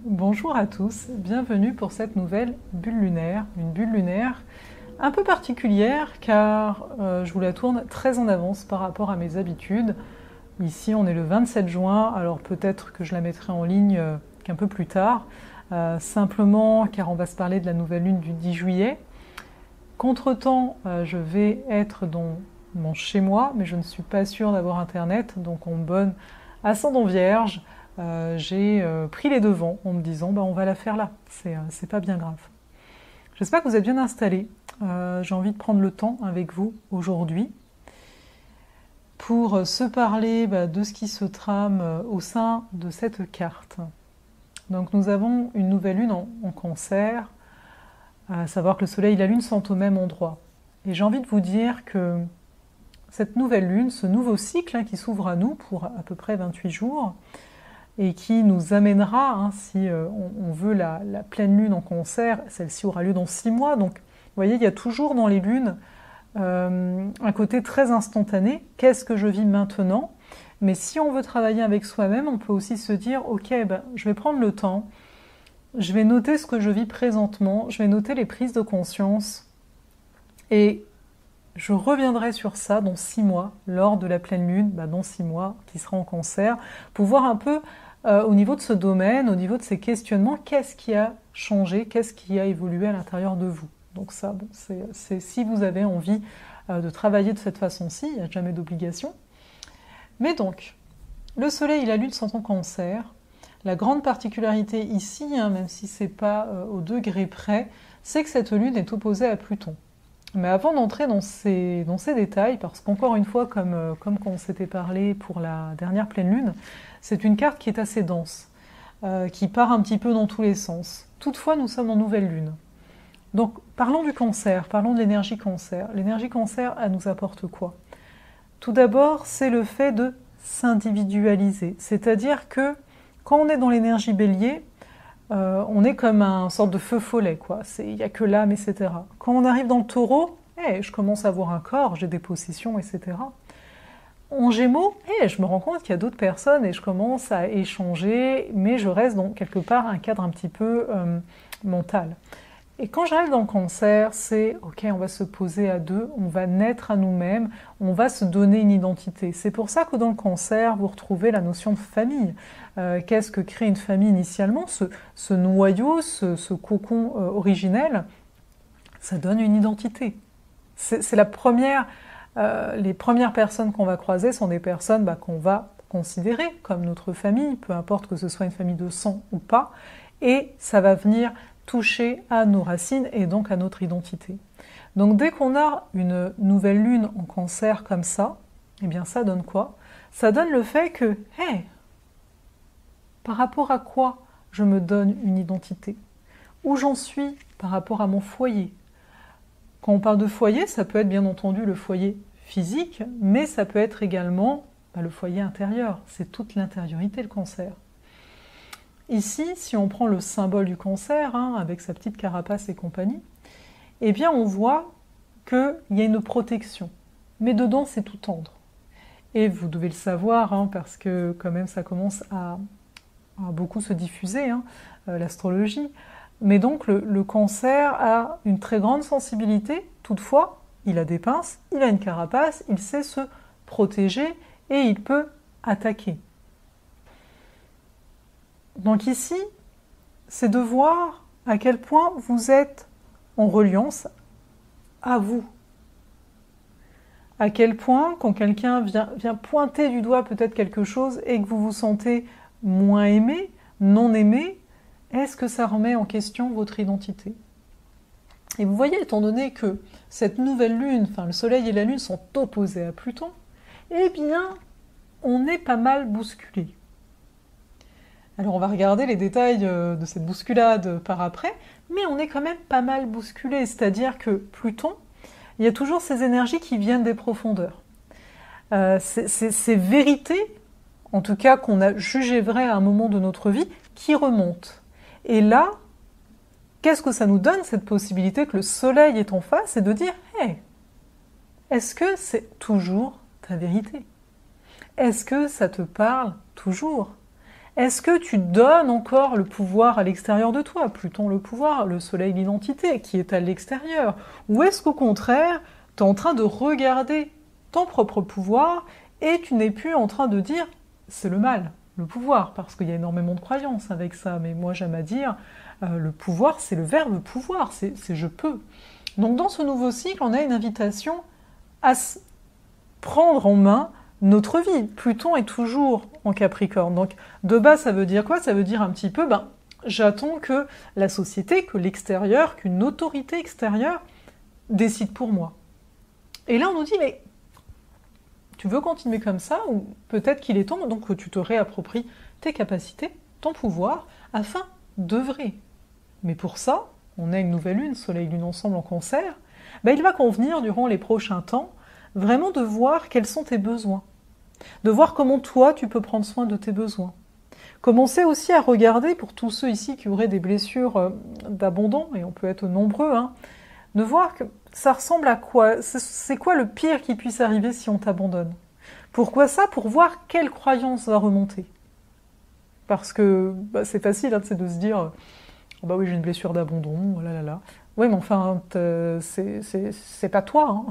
Bonjour à tous, bienvenue pour cette nouvelle bulle lunaire. Une bulle lunaire un peu particulière car je vous la tourne très en avance par rapport à mes habitudes. Ici on est le 27 juin, alors peut-être que je la mettrai en ligne qu'un peu plus tard, simplement car on va se parler de la nouvelle lune du 10 juillet. Qu'entre-temps, je vais être dans mon chez-moi, mais je ne suis pas sûre d'avoir internet, donc on me bonne ascendant vierge. J'ai pris les devants en me disant on va la faire là, c'est pas bien grave. J'espère que vous êtes bien installés. J'ai envie de prendre le temps avec vous aujourd'hui pour se parler de ce qui se trame au sein de cette carte. Donc nous avons une nouvelle lune en Cancer, à savoir que le soleil et la lune sont au même endroit. Et j'ai envie de vous dire que cette nouvelle lune, ce nouveau cycle qui s'ouvre à nous pour à peu près 28 jours, et qui nous amènera, si on veut la pleine lune en Cancer, celle-ci aura lieu dans 6 mois, donc vous voyez, il y a toujours dans les lunes un côté très instantané, qu'est-ce que je vis maintenant? Mais si on veut travailler avec soi-même, on peut aussi se dire, ok, je vais prendre le temps, je vais noter ce que je vis présentement, je vais noter les prises de conscience, et je reviendrai sur ça dans 6 mois, lors de la pleine lune, dans 6 mois, qui sera en Cancer, pour voir un peu au niveau de ce domaine, au niveau de ces questionnements, qu'est-ce qui a changé, qu'est-ce qui a évolué à l'intérieur de vous. Donc ça, c'est si vous avez envie de travailler de cette façon-ci, il n'y a jamais d'obligation. Mais donc, le soleil et la lune sont en Cancer. La grande particularité ici, même si ce n'est pas au degré près, c'est que cette lune est opposée à Pluton. Mais avant d'entrer dans ces détails, parce qu'encore une fois, comme quand on s'était parlé pour la dernière pleine lune, c'est une carte qui est assez dense, qui part un petit peu dans tous les sens. Toutefois, nous sommes en nouvelle lune. Donc, parlons du Cancer, parlons de l'énergie Cancer. L'énergie Cancer, elle nous apporte quoi? Tout d'abord, c'est le fait de s'individualiser. C'est-à-dire que quand on est dans l'énergie Bélier, on est comme un sorte de feu follet, quoi. Il n'y a que l'âme, etc. Quand on arrive dans le Taureau, je commence à avoir un corps, j'ai des possessions, etc. En Gémeaux, je me rends compte qu'il y a d'autres personnes et je commence à échanger, mais je reste dans quelque part un cadre un petit peu mental. Et quand j'arrive dans le Cancer, c'est ok, on va se poser à deux, on va naître à nous-mêmes, on va se donner une identité. C'est pour ça que dans le Cancer, vous retrouvez la notion de famille. Qu'est-ce que crée une famille initialement? Ce noyau, ce cocon originel, ça donne une identité. C'est la première. Les premières personnes qu'on va croiser sont des personnes qu'on va considérer comme notre famille, peu importe que ce soit une famille de sang ou pas, et ça va venir toucher à nos racines et donc à notre identité. Donc dès qu'on a une nouvelle lune en Cancer comme ça, ça donne quoi? Ça donne le fait que, par rapport à quoi je me donne une identité? Où j'en suis par rapport à mon foyer? Quand on parle de foyer, ça peut être bien entendu le foyer physique, mais ça peut être également le foyer intérieur. C'est toute l'intériorité, le Cancer. Ici, si on prend le symbole du Cancer, avec sa petite carapace et compagnie, on voit qu'il y a une protection. Mais dedans, c'est tout tendre. Et vous devez le savoir, parce que quand même, ça commence à beaucoup se diffuser, l'astrologie. Mais donc, le Cancer a une très grande sensibilité. Toutefois, il a des pinces, il a une carapace, il sait se protéger et il peut attaquer. Donc ici, c'est de voir à quel point vous êtes en reliance à vous. À quel point, quand quelqu'un vient pointer du doigt peut-être quelque chose et que vous vous sentez moins aimé, non aimé, est-ce que ça remet en question votre identité? Et vous voyez, étant donné que cette nouvelle lune, le soleil et la lune sont opposés à Pluton, on est pas mal bousculé. Alors on va regarder les détails de cette bousculade par après, mais on est quand même pas mal bousculé, c'est-à-dire que Pluton, il y a toujours ces énergies qui viennent des profondeurs. Ces vérités, en tout cas qu'on a jugées vraies à un moment de notre vie, qui remontent. Et là, qu'est-ce que ça nous donne, cette possibilité que le soleil est en face, et de dire est-ce que c'est toujours ta vérité? Est-ce que ça te parle toujours? Est-ce que tu donnes encore le pouvoir à l'extérieur de toi, Pluton le pouvoir, le soleil l'identité, qui est à l'extérieur? Ou est-ce qu'au contraire, tu es en train de regarder ton propre pouvoir et tu n'es plus en train de dire c'est le mal, le pouvoir, parce qu'il y a énormément de croyances avec ça, mais moi j'aime à dire le pouvoir, c'est le verbe pouvoir, c'est je peux. Donc dans ce nouveau cycle, on a une invitation à prendre en main notre vie. Pluton est toujours en Capricorne. Donc de base, ça veut dire quoi? Ça veut dire un petit peu, j'attends que la société, que l'extérieur, qu'une autorité extérieure décide pour moi. Et là, on nous dit, mais tu veux continuer comme ça? Ou peut-être qu'il est temps donc, que tu te réappropries tes capacités, ton pouvoir, afin d'œuvrer. Mais pour ça, on a une nouvelle lune, Soleil-Lune ensemble en Cancer, il va convenir durant les prochains temps vraiment de voir quels sont tes besoins, de voir comment toi tu peux prendre soin de tes besoins. Commencer aussi à regarder, pour tous ceux ici qui auraient des blessures d'abandon, et on peut être nombreux, de voir que ça ressemble à quoi, c'est quoi le pire qui puisse arriver si on t'abandonne. Pourquoi ça? Pour voir quelle croyance va remonter. Parce que c'est facile c'est de se dire oh oui, j'ai une blessure d'abandon, oh là là là. Oui, mais enfin, c'est pas toi.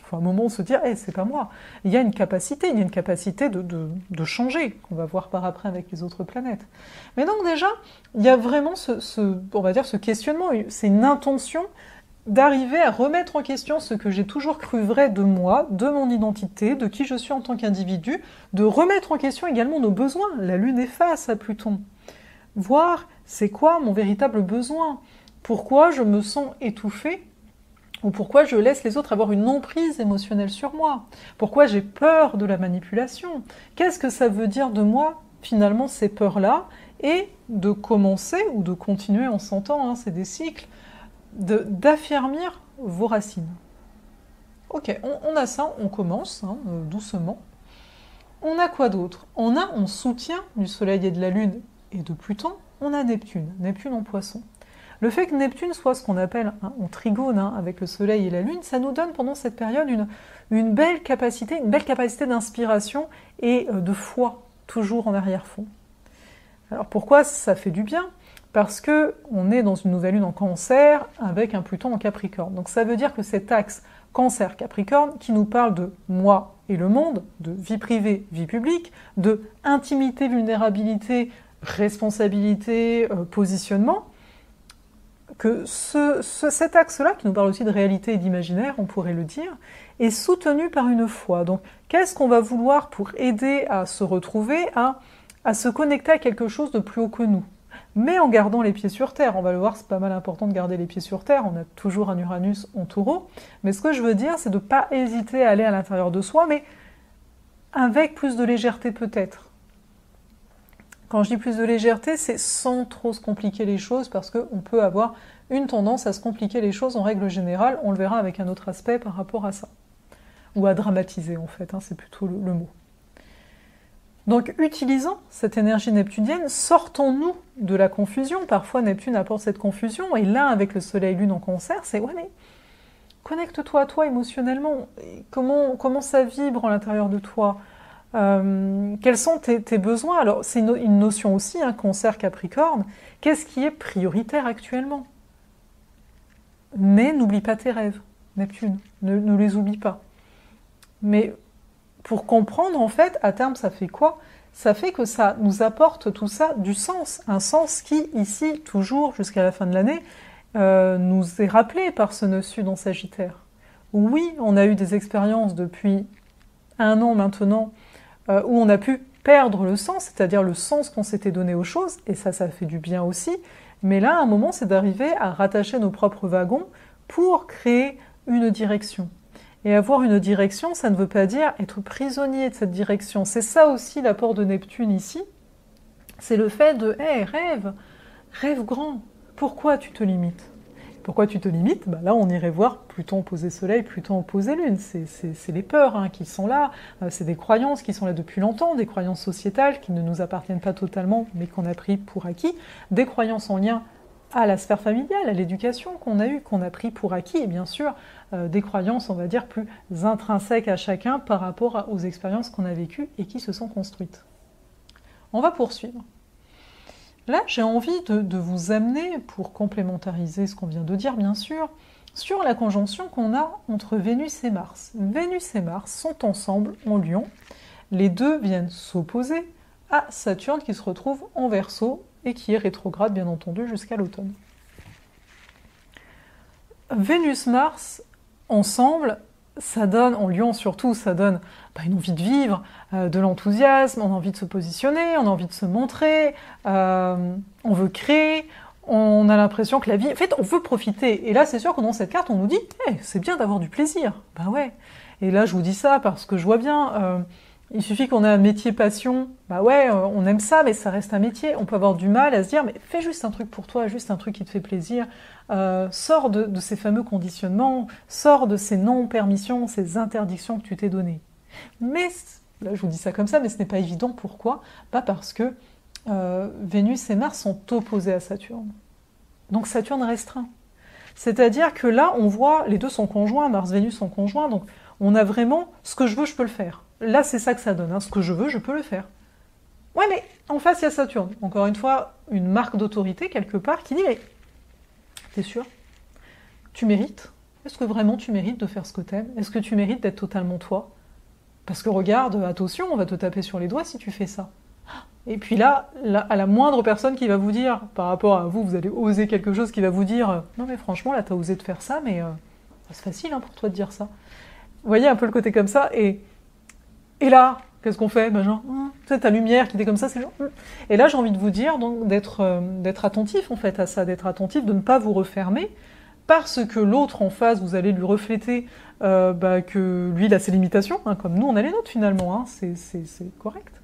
Faut à un moment se dire, hey, c'est pas moi. Il y a une capacité, de changer, qu'on va voir par après avec les autres planètes. Mais donc déjà, il y a vraiment on va dire ce questionnement, c'est une intention d'arriver à remettre en question ce que j'ai toujours cru vrai de moi, de mon identité, de qui je suis en tant qu'individu, de remettre en question également nos besoins. La Lune est face à Pluton. Voir c'est quoi mon véritable besoin, pourquoi je me sens étouffée, ou pourquoi je laisse les autres avoir une emprise émotionnelle sur moi, pourquoi j'ai peur de la manipulation, qu'est-ce que ça veut dire de moi finalement ces peurs-là, et de commencer, ou de continuer, on s'entend, c'est des cycles, d'affermir vos racines. Ok, on a ça, on commence doucement. On a quoi d'autre? On a en soutien du Soleil et de la Lune et de Pluton, on a Neptune en Poisson. Le fait que Neptune soit ce qu'on appelle en trigone avec le Soleil et la Lune, ça nous donne pendant cette période une belle capacité d'inspiration et de foi, toujours en arrière-fond. Alors pourquoi ça fait du bien? Parce qu'on est dans une nouvelle lune en Cancer avec un Pluton en Capricorne. Donc ça veut dire que cet axe Cancer-Capricorne qui nous parle de moi et le monde, de vie privée, vie publique, de intimité, vulnérabilité, responsabilité, positionnement, que cet axe-là, qui nous parle aussi de réalité et d'imaginaire, on pourrait le dire, est soutenu par une foi. Donc qu'est-ce qu'on va vouloir pour aider à se retrouver, à se connecter à quelque chose de plus haut que nous, mais en gardant les pieds sur terre. On va le voir, c'est pas mal important de garder les pieds sur terre, on a toujours un Uranus en Taureau, mais ce que je veux dire, c'est de ne pas hésiter à aller à l'intérieur de soi, mais avec plus de légèreté peut-être. Quand je dis plus de légèreté, c'est sans trop se compliquer les choses, parce qu'on peut avoir une tendance à se compliquer les choses en règle générale, on le verra avec un autre aspect par rapport à ça. Ou à dramatiser en fait, c'est plutôt le mot. Donc, utilisant cette énergie neptunienne, sortons-nous de la confusion. Parfois, Neptune apporte cette confusion, et là, avec le Soleil-Lune en Cancer, c'est ouais, mais connecte-toi à toi émotionnellement. Comment ça vibre à l'intérieur de toi? Quels sont tes besoins? Alors, c'est une notion aussi, Cancer-Capricorne. Qu'est-ce qui est prioritaire actuellement? Mais n'oublie pas tes rêves, Neptune. Ne les oublie pas. Mais pour comprendre, en fait, à terme, ça fait quoi? Ça fait que ça nous apporte tout ça du sens. Un sens qui, ici, toujours, jusqu'à la fin de l'année, nous est rappelé par ce nœud sud en Sagittaire. Oui, on a eu des expériences depuis 1 an maintenant, où on a pu perdre le sens, c'est-à-dire le sens qu'on s'était donné aux choses, et ça fait du bien aussi. Mais là, à un moment, c'est d'arriver à rattacher nos propres wagons pour créer une direction. Et avoir une direction, ça ne veut pas dire être prisonnier de cette direction. C'est ça aussi l'apport de Neptune ici. C'est le fait de hey, rêve grand. Pourquoi tu te limites? Pourquoi tu te limites? Là, on irait voir Pluton opposé Soleil, Pluton opposé Lune. C'est les peurs qui sont là. C'est des croyances qui sont là depuis longtemps, des croyances sociétales qui ne nous appartiennent pas totalement, mais qu'on a pris pour acquis. Des croyances en lien à la sphère familiale, à l'éducation qu'on a eue, qu'on a pris pour acquis, et bien sûr, des croyances, on va dire, plus intrinsèques à chacun par rapport aux expériences qu'on a vécues et qui se sont construites. On va poursuivre. là, j'ai envie de vous amener, pour complémentariser ce qu'on vient de dire, bien sûr, sur la conjonction qu'on a entre Vénus et Mars. Vénus et Mars sont ensemble en Lion. Les deux viennent s'opposer à Saturne qui se retrouve en Verseau et qui est rétrograde, bien entendu, jusqu'à l'automne. Vénus-Mars, ensemble, ça donne, en Lion surtout, ça donne une envie de vivre, de l'enthousiasme, on a envie de se positionner, on a envie de se montrer, on veut créer, on a l'impression que la vie... En fait, on veut profiter. Et là, c'est sûr que dans cette carte, on nous dit hey, « c'est bien d'avoir du plaisir ». Ben ouais. Et là, je vous dis ça parce que je vois bien... il suffit qu'on ait un métier passion, bah ouais, on aime ça, mais ça reste un métier. On peut avoir du mal à se dire, mais fais juste un truc pour toi, juste un truc qui te fait plaisir. Sors de ces fameux conditionnements, sors de ces non-permissions, ces interdictions que tu t'es données. Mais, là je vous dis ça comme ça, mais ce n'est pas évident. Pourquoi ? Pas parce que Vénus et Mars sont opposés à Saturne. Donc Saturne restreint. C'est-à-dire que là, on voit, les deux sont conjoints, Mars-Vénus sont conjoints, donc on a vraiment, ce que je veux, je peux le faire. Là, c'est ça que ça donne. Hein. Ce que je veux, je peux le faire. Ouais, mais en face, il y a Saturne. Encore une fois, une marque d'autorité, quelque part, qui dit, mais t'es sûr ? Tu mérites ? Est-ce que vraiment tu mérites de faire ce que t'aimes ? Est-ce que tu mérites d'être totalement toi ? Parce que regarde, attention, on va te taper sur les doigts si tu fais ça. Et puis là, à la moindre personne qui va vous dire, par rapport à vous, vous allez oser quelque chose qui va vous dire, non mais franchement, là, t'as osé de faire ça, mais c'est facile hein, pour toi de dire ça. Vous voyez un peu le côté comme ça, et là, qu'est-ce qu'on fait ? Ben genre, tu sais, ta lumière qui était comme ça, c'est genre... Et là, j'ai envie de vous dire donc d'être attentif en fait à ça, d'être attentif, de ne pas vous refermer, parce que l'autre en face, vous allez lui refléter que lui, il a ses limitations, hein, comme nous, on a les nôtres finalement, hein, c'est correct.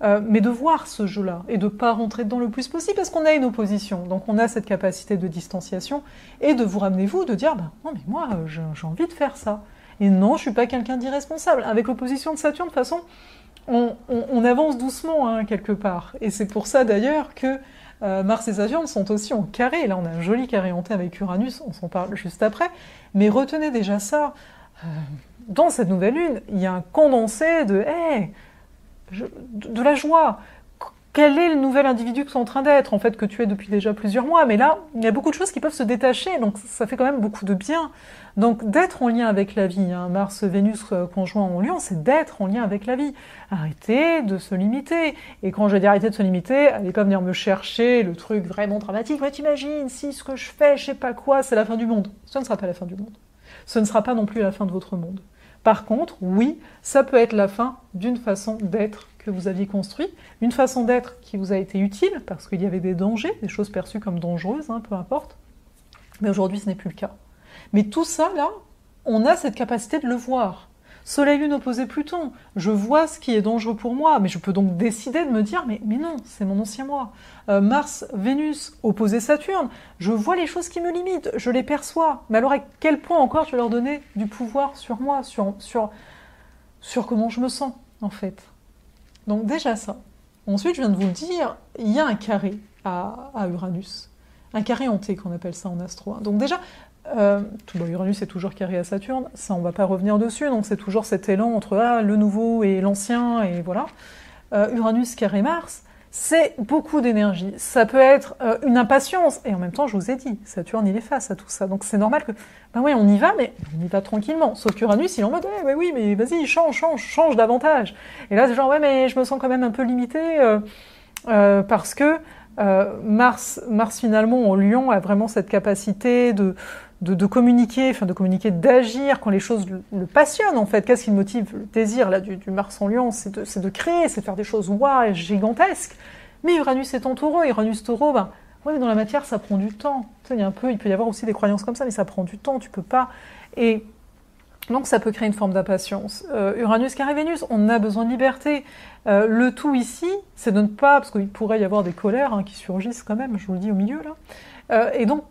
Mais de voir ce jeu-là, et de ne pas rentrer dedans le plus possible, parce qu'on a une opposition, donc on a cette capacité de distanciation, et de vous ramener vous, de dire, non mais moi, j'ai envie de faire ça. Et non, je suis pas quelqu'un d'irresponsable. Avec l'opposition de Saturne, de toute façon, on avance doucement, hein, quelque part. Et c'est pour ça, d'ailleurs, que Mars et Saturne sont aussi en carré. Là, on a un joli carré hanté avec Uranus, on s'en parle juste après. Mais retenez déjà ça. Dans cette nouvelle lune, il y a un condensé de la joie. Quel est le nouvel individu que tu es en train d'être, en fait, que tu es depuis déjà plusieurs mois. Mais là, il y a beaucoup de choses qui peuvent se détacher, donc ça fait quand même beaucoup de bien. Donc d'être en lien avec la vie, hein, Mars, Vénus conjoint en Lion, c'est d'être en lien avec la vie. Arrêtez de se limiter. Et quand je dis arrêter de se limiter, allez pas venir me chercher le truc vraiment dramatique. Ouais, t'imagines, si ce que je fais, je sais pas quoi, c'est la fin du monde. Ce ne sera pas la fin du monde. Ce ne sera pas non plus la fin de votre monde. Par contre, oui, ça peut être la fin d'une façon d'être que vous aviez construite, une façon d'être qui vous a été utile, parce qu'il y avait des dangers, des choses perçues comme dangereuses, hein, peu importe. Mais aujourd'hui, ce n'est plus le cas. Mais tout ça, là, on a cette capacité de le voir. Soleil-Lune opposé Pluton, je vois ce qui est dangereux pour moi, mais je peux donc décider de me dire, mais non, c'est mon ancien moi. Mars-Vénus opposé Saturne, je vois les choses qui me limitent, je les perçois. Mais alors à quel point encore je vais leur donner du pouvoir sur moi, sur comment je me sens, en fait. Donc déjà ça. Ensuite, je viens de vous le dire, il y a un carré à Uranus. Un carré hanté, qu'on appelle ça en astro. Donc déjà, Uranus est toujours carré à Saturne, ça on va pas revenir dessus, donc c'est toujours cet élan entre le nouveau et l'ancien, et voilà. Uranus carré Mars, c'est beaucoup d'énergie. Ça peut être une impatience, et en même temps, je vous ai dit, Saturne il est face à tout ça, donc c'est normal que, oui, on y va, mais on y va tranquillement. Sauf qu'Uranus, il est en mode, oui, mais vas-y, change davantage. Et là, c'est genre, mais je me sens quand même un peu limité, parce que Mars finalement en Lion a vraiment cette capacité de communiquer, d'agir quand les choses le passionnent en fait. Qu'est-ce qui le motive ? Le désir là du Mars en Lion, c'est de créer, c'est de faire des choses gigantesques. Mais Uranus est en Taureau, Taureau, mais dans la matière ça prend du temps. Tu sais, il peut y avoir aussi des croyances comme ça, mais ça prend du temps, tu peux pas. Et donc ça peut créer une forme d'impatience. Uranus carré Vénus, on a besoin de liberté. Le tout ici, c'est de ne pas, parce qu'il pourrait y avoir des colères qui surgissent quand même, je vous le dis au milieu là. Et donc,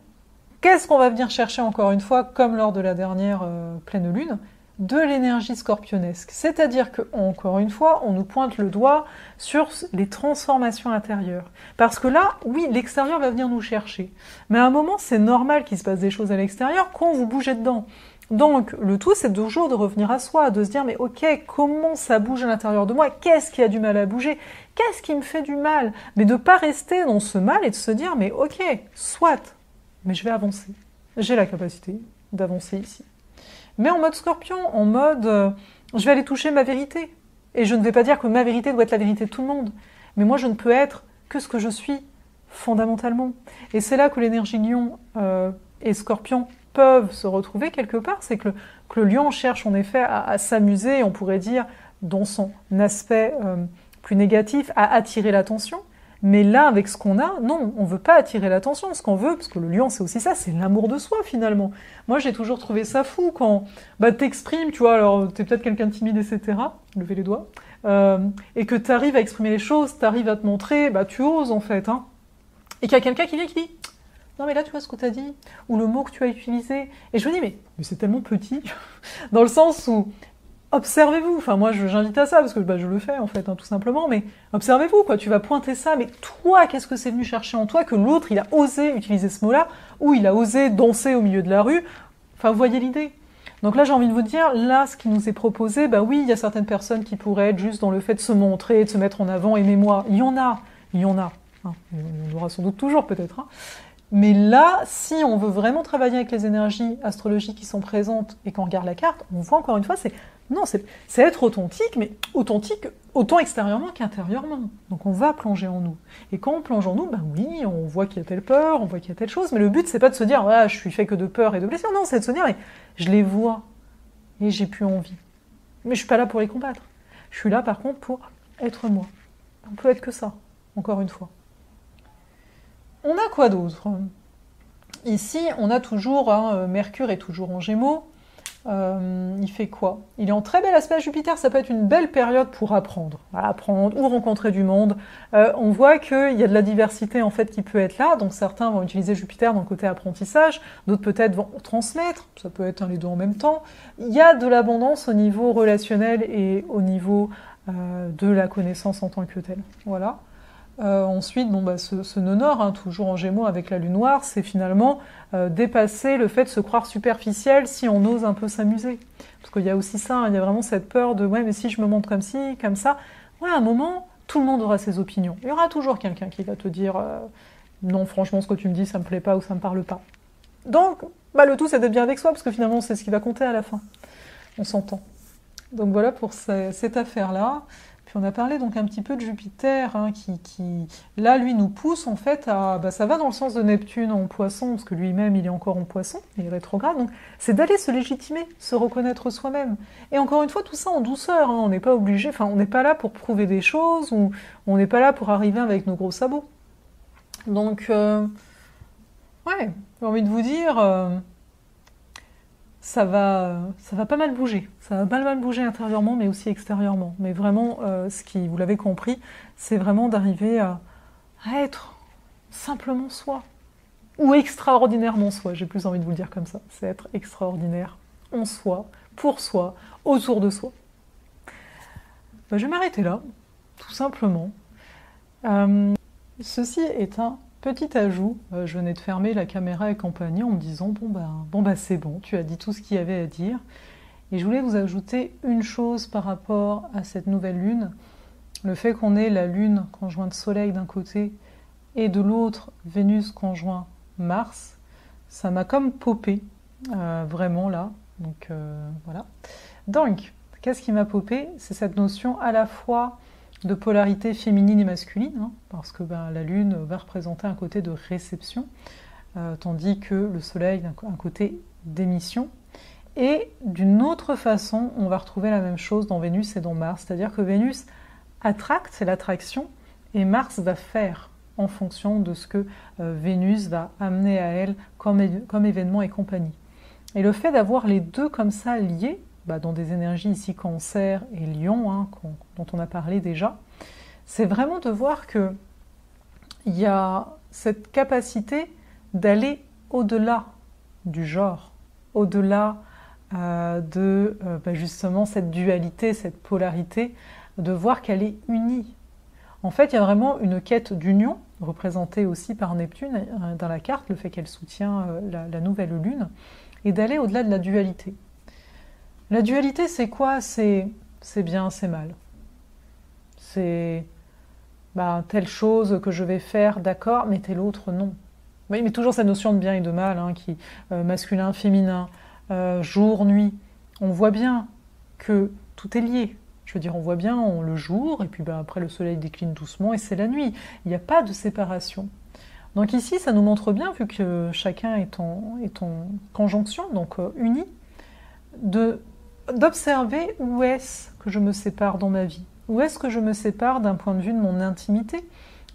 qu'est-ce qu'on va venir chercher encore une fois, comme lors de la dernière pleine lune ? De l'énergie scorpionesque. C'est-à-dire que, encore une fois, on nous pointe le doigt sur les transformations intérieures. Parce que là, oui, l'extérieur va venir nous chercher. Mais à un moment, c'est normal qu'il se passe des choses à l'extérieur quand vous bougez dedans. Donc, le tout, c'est toujours de revenir à soi, de se dire, mais ok, comment ça bouge à l'intérieur de moi? Qu'est-ce qui a du mal à bouger? Qu'est-ce qui me fait du mal? Mais de ne pas rester dans ce mal et de se dire, mais ok, soit, mais je vais avancer. J'ai la capacité d'avancer ici. Mais en mode scorpion, en mode, je vais aller toucher ma vérité. Et je ne vais pas dire que ma vérité doit être la vérité de tout le monde. Mais moi, je ne peux être que ce que je suis, fondamentalement. Et c'est là que l'énergie lion et scorpion peuvent se retrouver quelque part. C'est que le lion cherche en effet à s'amuser, on pourrait dire, dans son aspect plus négatif, à attirer l'attention. Mais là, avec ce qu'on a, non, on ne veut pas attirer l'attention. Ce qu'on veut, parce que le lion, c'est aussi ça, c'est l'amour de soi, finalement. Moi, j'ai toujours trouvé ça fou quand t'exprimes, tu vois, alors t'es peut-être quelqu'un de timide, etc., levez les doigts, et que t'arrives à exprimer les choses, t'arrives à te montrer, tu oses, en fait, hein. Et qu'il y a quelqu'un qui vient qui dit « Non, mais là, tu vois ce que t'as dit ?» ou le mot que tu as utilisé. Et je me dis « Mais c'est tellement petit !» dans le sens où observez-vous, enfin moi j'invite à ça parce que je le fais en fait, hein, tout simplement, mais observez-vous quoi, tu vas pointer ça, mais toi qu'est-ce que c'est venu chercher en toi que l'autre il a osé utiliser ce mot-là, ou il a osé danser au milieu de la rue, enfin vous voyez l'idée. Donc là j'ai envie de vous dire, là ce qui nous est proposé, oui il y a certaines personnes qui pourraient être juste dans le fait de se montrer, de se mettre en avant, aimez-moi, il y en a, hein. Il y en aura sans doute toujours peut-être, hein. Mais là, si on veut vraiment travailler avec les énergies astrologiques qui sont présentes et qu'on regarde la carte, on voit encore une fois, c'est être authentique, mais authentique autant extérieurement qu'intérieurement. Donc on va plonger en nous. Et quand on plonge en nous, oui, on voit qu'il y a telle peur, on voit qu'il y a telle chose, mais le but, c'est pas de se dire, voilà, je suis fait que de peur et de blessures. Non, c'est de se dire, mais je les vois et j'ai plus envie. Mais je suis pas là pour les combattre. Je suis là, par contre, pour être moi. On peut être que ça, encore une fois. On a quoi d'autre? Ici, on a toujours, Mercure est toujours en Gémeaux. Il fait quoi? Il est en très bel aspect à Jupiter, ça peut être une belle période pour apprendre ou rencontrer du monde. On voit qu'il y a de la diversité en fait qui peut être là, donc certains vont utiliser Jupiter dans le côté apprentissage, d'autres peut-être vont transmettre, ça peut être les deux en même temps. Il y a de l'abondance au niveau relationnel et au niveau de la connaissance en tant que telle. Voilà. Ensuite, ce nœud nord, toujours en Gémeaux avec la lune noire, c'est finalement dépasser le fait de se croire superficiel si on ose un peu s'amuser. Parce qu'il y a aussi ça, il y a vraiment cette peur de « ouais, mais si je me montre comme ci, comme ça », ouais, à un moment, tout le monde aura ses opinions. Il y aura toujours quelqu'un qui va te dire non, franchement, ce que tu me dis, ça me plaît pas ou ça me parle pas ». Donc, le tout, c'est d'être bien avec soi, parce que finalement, c'est ce qui va compter à la fin. On s'entend. Donc voilà pour cette affaire-là. Puis on a parlé donc un petit peu de Jupiter, qui là, lui, nous pousse en fait à... ça va dans le sens de Neptune en Poisson, parce que lui-même, il est encore en Poisson, il est rétrograde, donc c'est d'aller se légitimer, se reconnaître soi-même. Et encore une fois, tout ça en douceur, on n'est pas obligé, on n'est pas là pour prouver des choses, ou on n'est pas là pour arriver avec nos gros sabots. Donc, ouais, j'ai envie de vous dire... ça va pas mal bouger. Ça va pas mal bouger intérieurement, mais aussi extérieurement. Mais vraiment, ce qui, vous l'avez compris, c'est vraiment d'arriver à être simplement soi. Ou extraordinairement soi, j'ai plus envie de vous le dire comme ça. C'est être extraordinaire en soi, pour soi, autour de soi. Je vais m'arrêter là, tout simplement. Ceci est un petit ajout, je venais de fermer la caméra et compagnie en me disant c'est bon, tu as dit tout ce qu'il y avait à dire. Et je voulais vous ajouter une chose par rapport à cette nouvelle lune, le fait qu'on ait la lune conjointe Soleil d'un côté et de l'autre Vénus conjoint Mars, ça m'a comme popé, vraiment là, donc voilà. Donc, qu'est-ce qui m'a popé? C'est cette notion à la fois de polarité féminine et masculine, parce que la Lune va représenter un côté de réception, tandis que le Soleil un côté d'émission. Et d'une autre façon, on va retrouver la même chose dans Vénus et dans Mars, c'est-à-dire que Vénus attracte, c'est l'attraction, et Mars va faire en fonction de ce que Vénus va amener à elle comme événement et compagnie. Et le fait d'avoir les deux comme ça liés, dans des énergies ici Cancer et Lion, dont on a parlé déjà, c'est vraiment de voir qu'il y a cette capacité d'aller au-delà du genre, au-delà de justement cette dualité, cette polarité, de voir qu'elle est unie. En fait, il y a vraiment une quête d'union, représentée aussi par Neptune dans la carte, le fait qu'elle soutient la nouvelle lune. et d'aller au-delà de la dualité. La dualité, c'est quoi? C'est bien, c'est mal. C'est telle chose que je vais faire, d'accord, mais telle autre, non. Oui, mais toujours cette notion de bien et de mal, hein, masculin, féminin, jour, nuit. On voit bien que tout est lié. Je veux dire, on voit bien le jour, et puis après le soleil décline doucement, et c'est la nuit. Il n'y a pas de séparation. Donc ici, ça nous montre bien, vu que chacun est en conjonction, donc uni, d'observer où est-ce que je me sépare dans ma vie. Où est-ce que je me sépare d'un point de vue de mon intimité?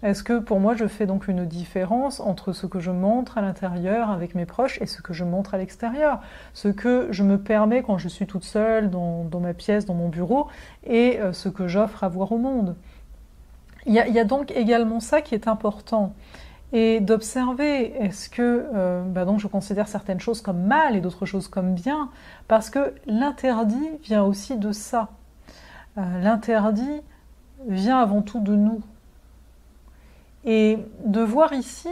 Est-ce que pour moi je fais donc une différence entre ce que je montre à l'intérieur avec mes proches et ce que je montre à l'extérieur? Ce que je me permets quand je suis toute seule dans ma pièce, dans mon bureau, et ce que j'offre à voir au monde. Il y a donc également ça qui est important. Et d'observer, est-ce que donc je considère certaines choses comme mal et d'autres choses comme bien, parce que l'interdit vient aussi de ça. L'interdit vient avant tout de nous. Et de voir ici,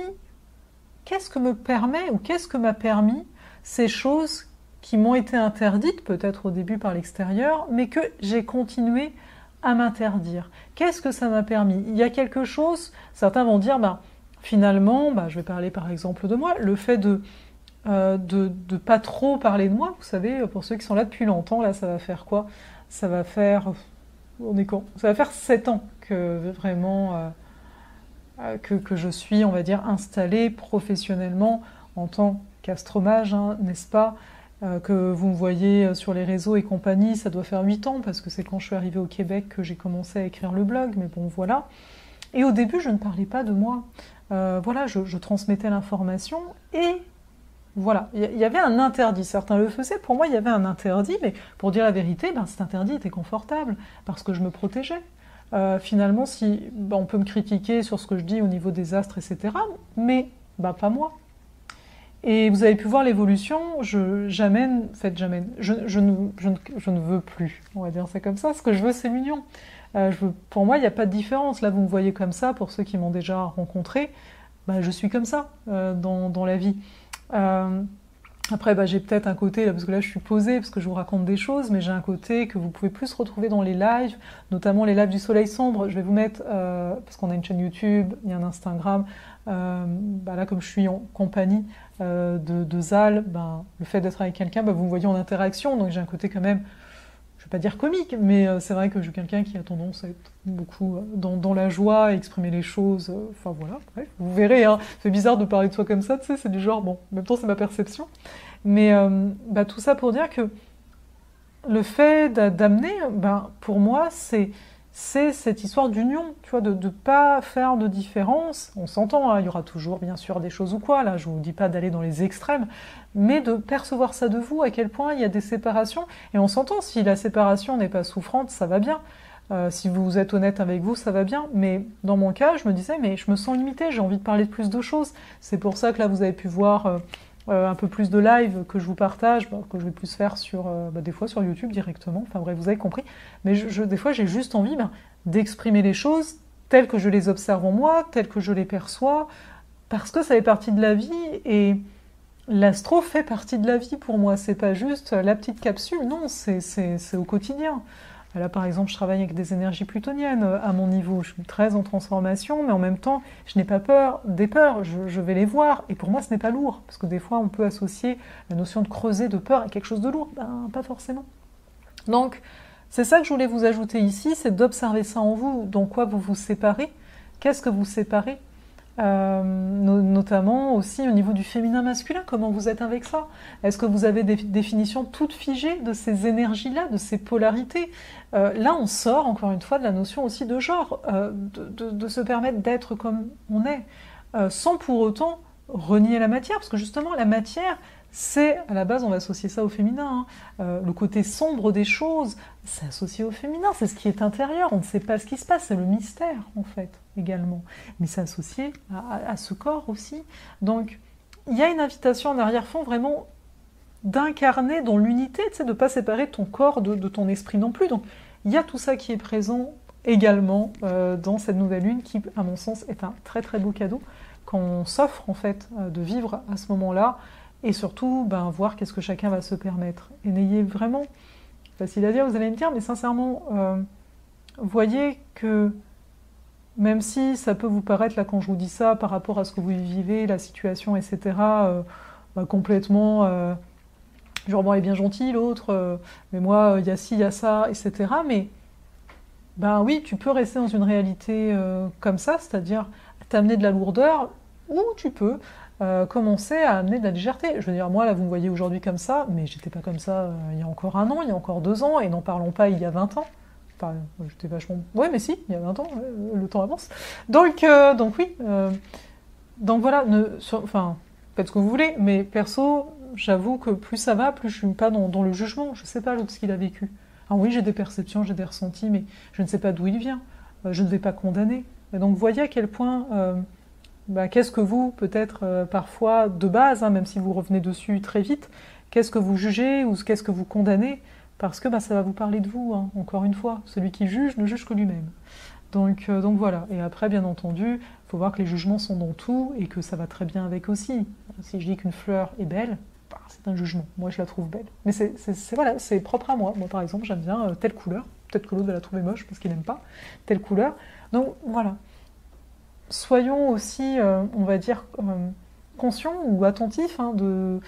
qu'est-ce que me permet ou qu'est-ce que m'a permis ces choses qui m'ont été interdites, peut-être au début par l'extérieur, mais que j'ai continué à m'interdire. Qu'est-ce que ça m'a permis? Il y a quelque chose, certains vont dire, finalement, je vais parler par exemple de moi, le fait de pas trop parler de moi, vous savez, pour ceux qui sont là depuis longtemps, là ça va faire quoi? Ça va faire, ça va faire 7 ans que vraiment que je suis, on va dire, installée professionnellement en tant qu'astromage, hein, n'est-ce pas? Que vous me voyez sur les réseaux et compagnie, ça doit faire 8 ans, parce que c'est quand je suis arrivée au Québec que j'ai commencé à écrire le blog, mais bon, voilà. Et au début, je ne parlais pas de moi. Voilà, je transmettais l'information, et voilà, il y avait un interdit. Certains le faisaient, pour moi, il y avait un interdit, mais pour dire la vérité, cet interdit était confortable, parce que je me protégeais. Finalement, on peut me critiquer sur ce que je dis au niveau des astres, etc., mais pas moi. Et vous avez pu voir l'évolution, je ne veux plus, on va dire ça comme ça. Ce que je veux, c'est l'union. Pour moi, il n'y a pas de différence. Là, vous me voyez comme ça, pour ceux qui m'ont déjà rencontré, je suis comme ça dans la vie. Après, j'ai peut-être un côté, là, parce que là je suis posée, parce que je vous raconte des choses, mais j'ai un côté que vous pouvez plus retrouver dans les lives, notamment les lives du Soleil Sombre. Je vais vous mettre, parce qu'on a une chaîne YouTube, il y a un Instagram, là comme je suis en compagnie de Zal, le fait d'être avec quelqu'un, vous me voyez en interaction, donc j'ai un côté quand même, je ne vais pas dire comique, mais c'est vrai que je suis quelqu'un qui a tendance à être beaucoup dans la joie, à exprimer les choses, enfin voilà, bref, vous verrez, hein, c'est bizarre de parler de soi comme ça, tu sais, c'est du genre, bon, en même temps c'est ma perception, mais tout ça pour dire que le fait d'amener, pour moi, c'est cette histoire d'union, tu vois, de ne pas faire de différence. On s'entend, hein, il y aura toujours, bien sûr, des choses ou quoi, là, je ne vous dis pas d'aller dans les extrêmes, mais de percevoir ça de vous, à quel point il y a des séparations, et on s'entend, si la séparation n'est pas souffrante, ça va bien. Si vous êtes honnête avec vous, ça va bien, mais dans mon cas, je me disais, mais je me sens limitée, j'ai envie de parler de plus de choses. C'est pour ça que là, vous avez pu voir un peu plus de live que je vous partage, que je vais plus faire des fois sur YouTube directement, enfin bref, vous avez compris. Mais des fois, j'ai juste envie d'exprimer les choses telles que je les observe en moi, telles que je les perçois, parce que ça fait partie de la vie, et l'astro fait partie de la vie pour moi. C'est pas juste la petite capsule, non, c'est au quotidien. Là, par exemple, je travaille avec des énergies plutoniennes à mon niveau. Je suis très en transformation, mais en même temps, je n'ai pas peur des peurs. Je vais les voir. Et pour moi, ce n'est pas lourd. Parce que des fois, on peut associer la notion de creuser, de peur à quelque chose de lourd. Pas forcément. Donc, c'est ça que je voulais vous ajouter ici, c'est d'observer ça en vous. Dans quoi vous vous séparez? Qu'est-ce que vous séparez? Notamment aussi au niveau du féminin-masculin, comment vous êtes avec ça? Est-ce que vous avez des définitions toutes figées de ces énergies-là, de ces polarités? Là, on sort encore une fois de la notion aussi de genre, de se permettre d'être comme on est, sans pour autant renier la matière, parce que justement, la matière, c'est, à la base, on va associer ça au féminin, hein. Le côté sombre des choses, c'est associé au féminin, c'est ce qui est intérieur, on ne sait pas ce qui se passe, c'est le mystère, en fait, également. Mais c'est associé à ce corps aussi. Donc, il y a une invitation en arrière-fond, vraiment, d'incarner dans l'unité, tu sais, de ne pas séparer ton corps de ton esprit non plus. Donc, il y a tout ça qui est présent également dans cette nouvelle lune, qui, à mon sens, est un très très beau cadeau qu'on s'offre, en fait, de vivre à ce moment-là. et surtout voir qu'est-ce que chacun va se permettre. Et n'ayez vraiment, facile à dire, vous allez me dire, mais sincèrement, voyez que même si ça peut vous paraître, là quand je vous dis ça, par rapport à ce que vous vivez, la situation, etc., complètement, genre bon, elle est bien gentille l'autre, mais moi, il y a ci, il y a ça, etc. Mais oui, tu peux rester dans une réalité comme ça, c'est-à-dire t'amener de la lourdeur, ou tu peux commencer à amener de la légèreté. Je veux dire, moi, là, vous me voyez aujourd'hui comme ça, mais j'étais pas comme ça il y a encore un an, il y a encore 2 ans, et n'en parlons pas il y a 20 ans. Enfin, j'étais vachement... Ouais, mais si, il y a 20 ans, le temps avance. Donc oui. Donc voilà, enfin, faites ce que vous voulez, mais perso, j'avoue que plus ça va, plus je suis pas dans le jugement. Je sais pas l'autre ce qu'il a vécu. Ah oui, j'ai des perceptions, j'ai des ressentis, mais je ne sais pas d'où il vient. Je ne vais pas condamner. Et donc voyez à quel point... qu'est-ce que vous, peut-être parfois de base, même si vous revenez dessus très vite, qu'est-ce que vous jugez ou qu'est-ce que vous condamnez, parce que ça va vous parler de vous, encore une fois. Celui qui juge ne juge que lui-même. Donc voilà. Et après, bien entendu, il faut voir que les jugements sont dans tout et que ça va très bien avec aussi. Si je dis qu'une fleur est belle, c'est un jugement. Moi, je la trouve belle. Mais voilà, c'est propre à moi. Moi, par exemple, j'aime bien telle couleur. Peut-être que l'autre va la trouver moche parce qu'il n'aime pas telle couleur. Donc voilà. Soyons aussi, on va dire, conscients ou attentifs de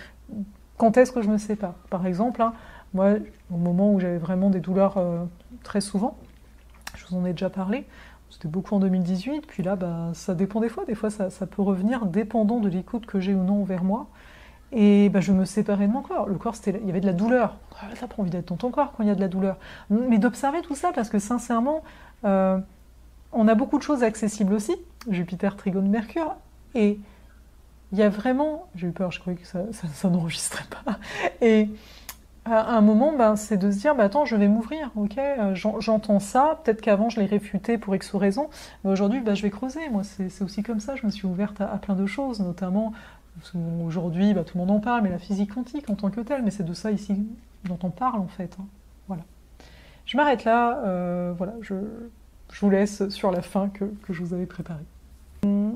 quand est-ce que je me sépare. Par exemple, moi, au moment où j'avais vraiment des douleurs très souvent, je vous en ai déjà parlé, c'était beaucoup en 2018, puis là, ça dépend des fois ça peut revenir dépendant de l'écoute que j'ai ou non envers moi, et je me séparais de mon corps. Le corps, il y avait de la douleur. T'as pas envie d'être dans ton corps quand il y a de la douleur. Mais d'observer tout ça, parce que sincèrement, on a beaucoup de choses accessibles aussi, Jupiter, Trigone, Mercure, et il y a vraiment... J'ai eu peur, je croyais que ça n'enregistrait pas. Et à un moment, c'est de se dire, attends, je vais m'ouvrir, ok, j'entends ça, peut-être qu'avant je l'ai réfuté pour X raison, mais aujourd'hui, je vais creuser. Moi, c'est aussi comme ça, je me suis ouverte à plein de choses, notamment, aujourd'hui, tout le monde en parle, mais la physique quantique en tant que telle, mais c'est de ça ici dont on parle, en fait. Voilà. Je m'arrête là, voilà, je vous laisse sur la fin que je vous avais préparée.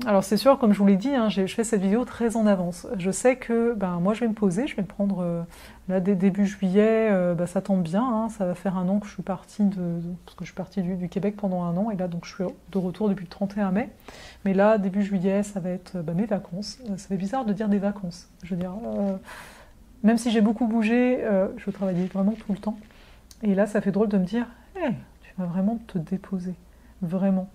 Alors c'est sûr, comme je vous l'ai dit, je fais cette vidéo très en avance. Je sais que moi je vais me poser, je vais me prendre là dès début juillet, ça tombe bien, ça va faire un an que je suis partie parce que je suis partie du Québec pendant un an, et là donc je suis de retour depuis le 31 mai. Mais là, début juillet, ça va être mes vacances. Ça fait bizarre de dire des vacances. Je veux dire, même si j'ai beaucoup bougé, je travaillais vraiment tout le temps. Et là, ça fait drôle de me dire, hey, tu vas vraiment te déposer, vraiment.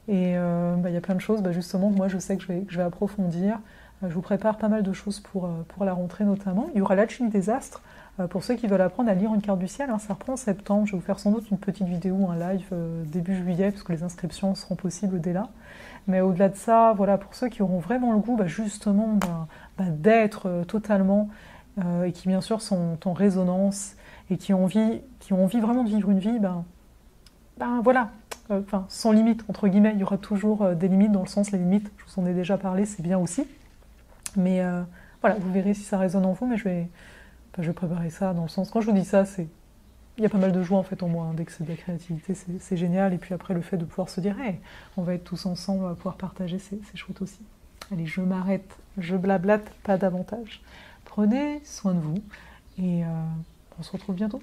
Et y a plein de choses, justement, que moi je sais que je vais approfondir. Je vous prépare pas mal de choses pour la rentrée notamment. Il y aura l'alchimie des astres, pour ceux qui veulent apprendre à lire une carte du ciel, ça reprend en septembre. Je vais vous faire sans doute une petite vidéo, un live début juillet, puisque les inscriptions seront possibles dès là. Mais au-delà de ça, voilà, pour ceux qui auront vraiment le goût justement d'être totalement, et qui bien sûr sont en résonance, et qui ont envie vraiment de vivre une vie, voilà, sans limite, entre guillemets. Il y aura toujours des limites, dans le sens, les limites, je vous en ai déjà parlé, c'est bien aussi. Mais voilà, vous verrez si ça résonne en vous, mais je vais préparer ça dans le sens... Quand je vous dis ça, il y a pas mal de joie en fait en moi, dès que c'est de la créativité, c'est génial. Et puis après, le fait de pouvoir se dire, hey, on va être tous ensemble, on va pouvoir partager, c'est chouette aussi. Allez, je m'arrête, je blablate pas davantage. Prenez soin de vous, et on se retrouve bientôt.